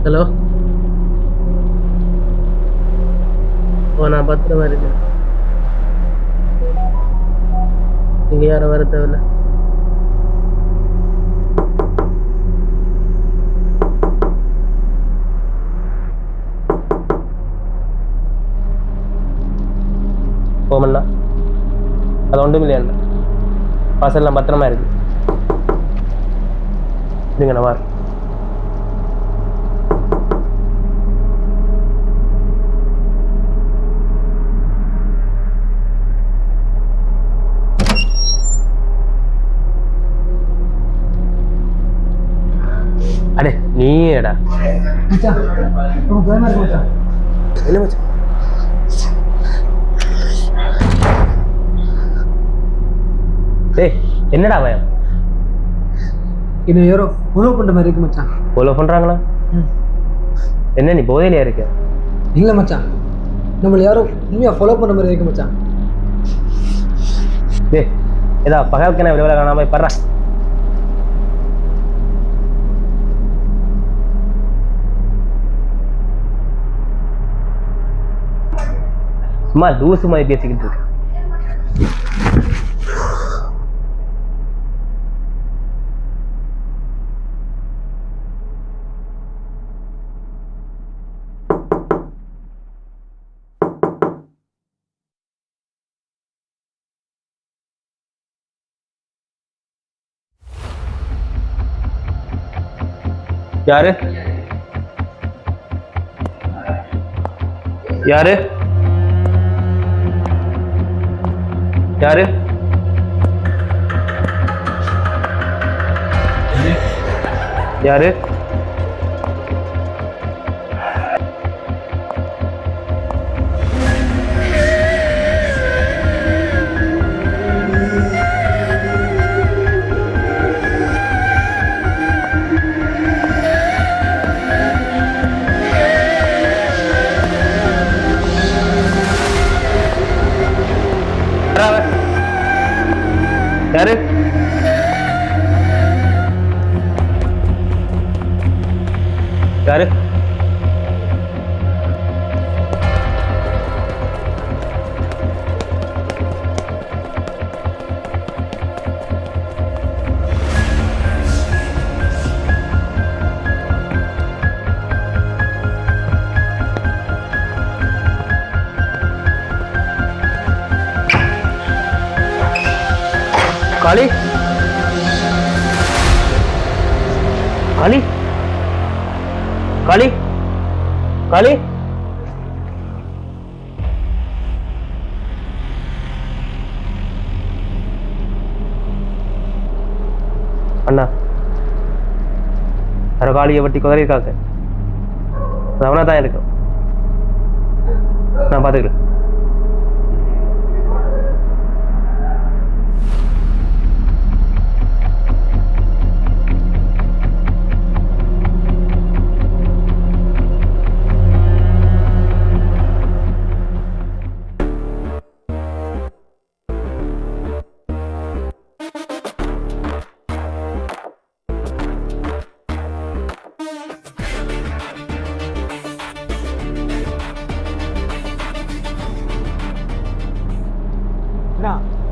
Hello. ஓ, நான் பத்திரமா இருக்கேன். நீங்க யாரும் வர தேவையில்ல. போமண்ணா, அது ஒன்றும் இல்லையா? வாசல்லாம் பத்திரமா இருக்கு. நீங்க நான் வார். அடே நீடா என்ன மச்சான்? டேய் என்னடா பயம்? இது யாரோ ஃபாலோ பண்ற மாதிரி இருக்கு மச்சான். ஃபாலோ பண்றாங்களா? என்ன நீ போதையிலையா இருக்க? இல்ல மச்சான், நம்மள யாரோ உண்மையா ஃபாலோ பண்ற மாதிரி இருக்கு மச்சான். டேய் ஏதா பகலுக்கு விளையாட காணாம போய் படுறா. சும்மா லூசு மாதிரி பேசிக்கிட்டு இருக்கு. யாரு யாரு யாரு? யாரு? யாரு? யாரு? காளி காளி காளி காளி அண்ணா, வேற காளியை வட்டி குதறி இருக்காங்க. அது அவனா தான் இருக்கும். நான் பாத்துக்கிறேன்.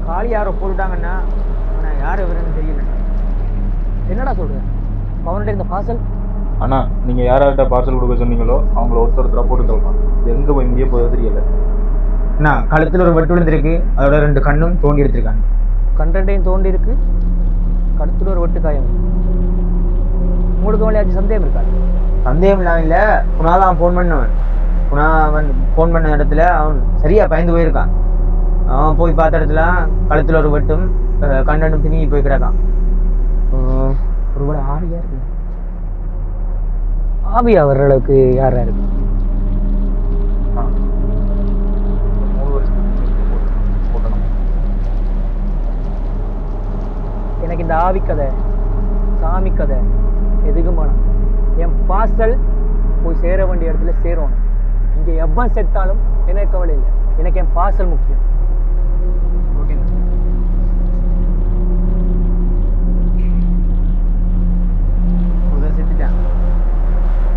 காளி யாரோ போட்டுட்டாங்கன்னா ஆனால் யார் எவருன்னு தெரியல. என்னடா சொல்கிறேன்? அவன்கிட்ட இந்த பார்சல். அண்ணா, நீங்கள் யார்கிட்ட பார்சல் கொடுக்க சொன்னீங்களோ அவங்கள ஒருத்தர் போட்டு தரலாம். எங்கே போய் இங்கேயே போய் தெரியல. அண்ணா, கழுத்தில் ஒரு வெட்டு விழுந்திருக்கு. அதோட 2 கண்ணும் தோண்டி எடுத்திருக்காங்க. கண்டையும் தோண்டி இருக்கு. கழுத்தில் ஒரு வெட்டு காயம். உங்களுக்கு மேலேயாச்சும் சந்தேகம் இருக்காது? சந்தேகம் இல்லாமல் இல்லை. குணா தான் ஃபோன் பண்ணவன். குணா அவன் ஃபோன் பண்ண இடத்துல அவன் சரியாக பயந்து போயிருக்கான். அவன் போய் பார்த்த இடத்துல கழுத்தில் ஒரு வெட்டும் கண்ணனும் பின்னி போய் கிடக்கான். ஒருவேளை ஆவியா இருக்கு. ஆவியா வர்ற அளவுக்கு யாரா இருக்கு? எனக்கு இந்த ஆவி கதை, சாமி கதை எதுக்கும் வேணாம். என் பார்சல் போய் சேர வேண்டிய இடத்துல சேரணும். இங்கே எவ்வளவு செத்தாலும் எனக்கு கவலை இல்லை. எனக்கு என் பார்சல் முக்கியம். செத்துட்டான்.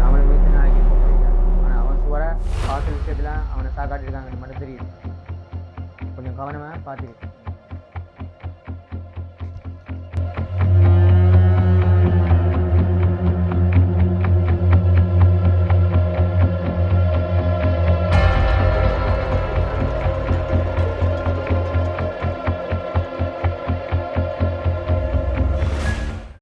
அவனுக்கு பார்த்துரு.